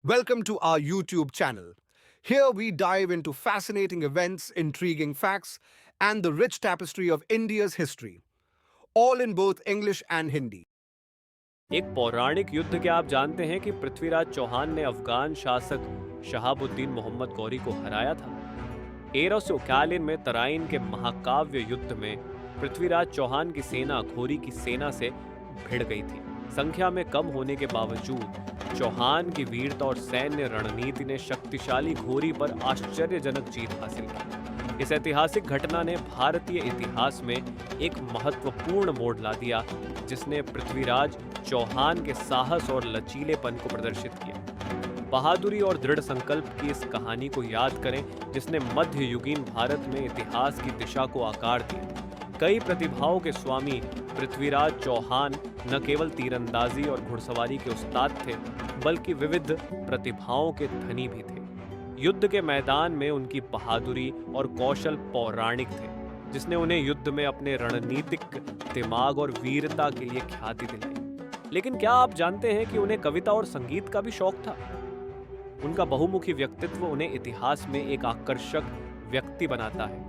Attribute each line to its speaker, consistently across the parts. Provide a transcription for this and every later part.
Speaker 1: Welcome to our YouTube channel. Here we dive into fascinating events, intriguing facts, and the rich tapestry of India's history, all in both English and Hindi.
Speaker 2: एक पौराणिक युद्ध क्या आप जानते हैं कि पृथ्वीराज चौहान ने अफगान शासक शहाबुद्दीन मोहम्मद गौरी को हराया था। 1341 में तराइन के महाकाव्य युद्ध में पृथ्वीराज चौहान की सेना घोरी की सेना से भिड़ गई थी। संख्या में कम होने के बावजूद चौहान की वीरता और सैन्य रणनीति ने शक्तिशाली घोरी पर आश्चर्यजनक जीत हासिल की। इस ऐतिहासिक घटना ने भारतीय इतिहास में एक महत्वपूर्ण मोड़ ला दिया, जिसने पृथ्वीराज चौहान के साहस और लचीलेपन को प्रदर्शित किया। बहादुरी और दृढ़ संकल्प की इस कहानी को याद करें, जिसने मध्ययुगीन भारत में इतिहास की दिशा को आकार दिया। कई प्रतिभाओं के स्वामी पृथ्वीराज चौहान न केवल तीरंदाजी और घुड़सवारी के उस्ताद थे, बल्कि विविध प्रतिभाओं के धनी भी थे। युद्ध के मैदान में उनकी बहादुरी और कौशल पौराणिक थे, जिसने उन्हें युद्ध में अपने रणनीतिक दिमाग और वीरता के लिए ख्याति दिलाई। लेकिन क्या आप जानते हैं कि उन्हें कविता और संगीत का भी शौक था? उनका बहुमुखी व्यक्तित्व उन्हें इतिहास में एक आकर्षक व्यक्ति बनाता है।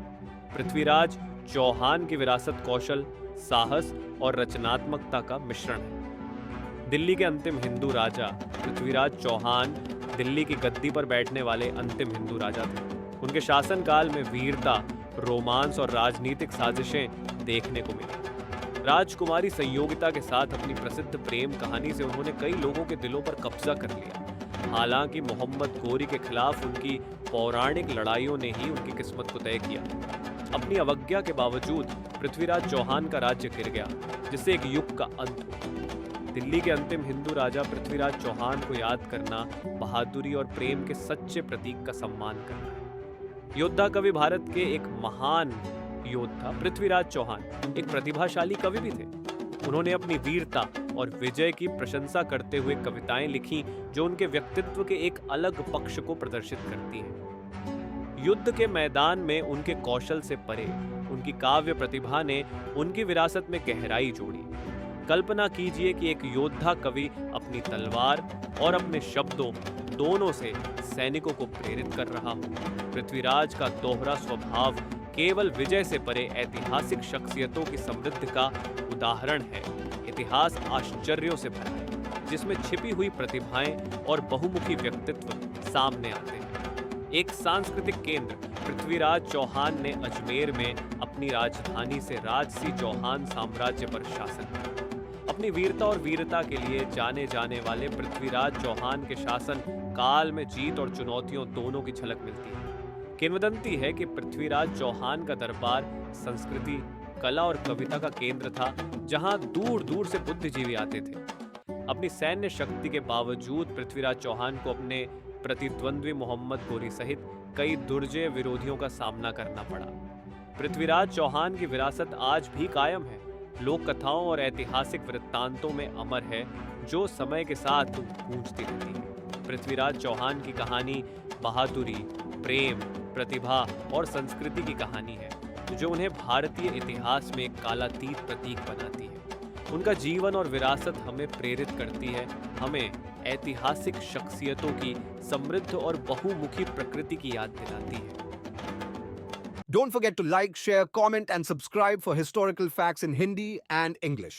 Speaker 2: पृथ्वीराज चौहान की विरासत कौशल, साहस और रचनात्मकता का मिश्रण है। दिल्ली के अंतिम हिंदू राजा पृथ्वीराज चौहान दिल्ली की गद्दी पर बैठने वाले अंतिम हिंदू राजा थे। उनके शासनकाल में वीरता, रोमांस और राजनीतिक साजिशें देखने को मिली। राजकुमारी संयोगिता के साथ अपनी प्रसिद्ध प्रेम कहानी से उन्होंने कई लोगों के दिलों पर कब्जा कर लिया। हालांकि मोहम्मद गोरी के खिलाफ उनकी पौराणिक लड़ाइयों ने ही उनकी किस्मत को तय किया। अपनी अवज्ञा के बावजूद पृथ्वीराज चौहान का राज्य गिर गया, जिससे एक युग का अंत हुआ। दिल्ली के अंतिम हिंदू राजा पृथ्वीराज चौहान को याद करना बहादुरी और प्रेम के सच्चे प्रतीक का सम्मान करना है। योद्धा कवि भारत के एक महान योद्धा पृथ्वीराज चौहान एक प्रतिभाशाली कवि भी थे। उन्होंने अपनी वीरता और विजय की प्रशंसा करते हुए कविताएं लिखी, जो उनके व्यक्तित्व के एक अलग पक्ष को प्रदर्शित करती हैं। युद्ध के मैदान में उनके कौशल से परे उनकी काव्य प्रतिभा ने उनकी विरासत में गहराई जोड़ी। कल्पना कीजिए कि एक योद्धा कवि अपनी तलवार और अपने शब्दों दोनों से सैनिकों को प्रेरित कर रहा हो। पृथ्वीराज का दोहरा स्वभाव केवल विजय से परे ऐतिहासिक शख्सियतों की समृद्धि का उदाहरण है। इतिहास आश्चर्यों से भरा है, जिसमें छिपी हुई प्रतिभाएं और बहुमुखी व्यक्तित्व सामने आते हैं। एक सांस्कृतिक केंद्र पृथ्वीराज चौहान ने अजमेर में अपनी राजधानी से राजसी चौहान साम्राज्य पर शासन किया। अपनी वीरता और वीरता के लिए जाने जाने वाले पृथ्वीराज चौहान के शासन काल में जीत और चुनौतियों दोनों की झलक मिलती है। किंवदंती है कि पृथ्वीराज चौहान का दरबार संस्कृति, कला और कविता का केंद्र था, जहां दूर दूर से बुद्धिजीवी आते थे। अपनी सैन्य शक्ति के बावजूद पृथ्वीराज चौहान को अपने प्रतिद्वंद्वी मोहम्मद गोरी सहित कई दुर्जय विरोधियों का सामना करना पड़ा। पृथ्वीराज चौहान की विरासत आज भी कायम है, लोक कथाओं और ऐतिहासिक वृत्तांतों में अमर है, जो समय के साथ गूंजती रहती है। पृथ्वीराज चौहान की कहानी बहादुरी, प्रेम, प्रतिभा और संस्कृति की कहानी है, जो उन्हें भारतीय इतिहास में एक कालातीत प्रतीक बनाती है। उनका जीवन और विरासत हमें प्रेरित करती है, हमें ऐतिहासिक शख्सियतों की समृद्ध और बहुमुखी प्रकृति की याद दिलाती है।
Speaker 1: Don't forget to like, share, comment, and subscribe for historical facts in Hindi and English.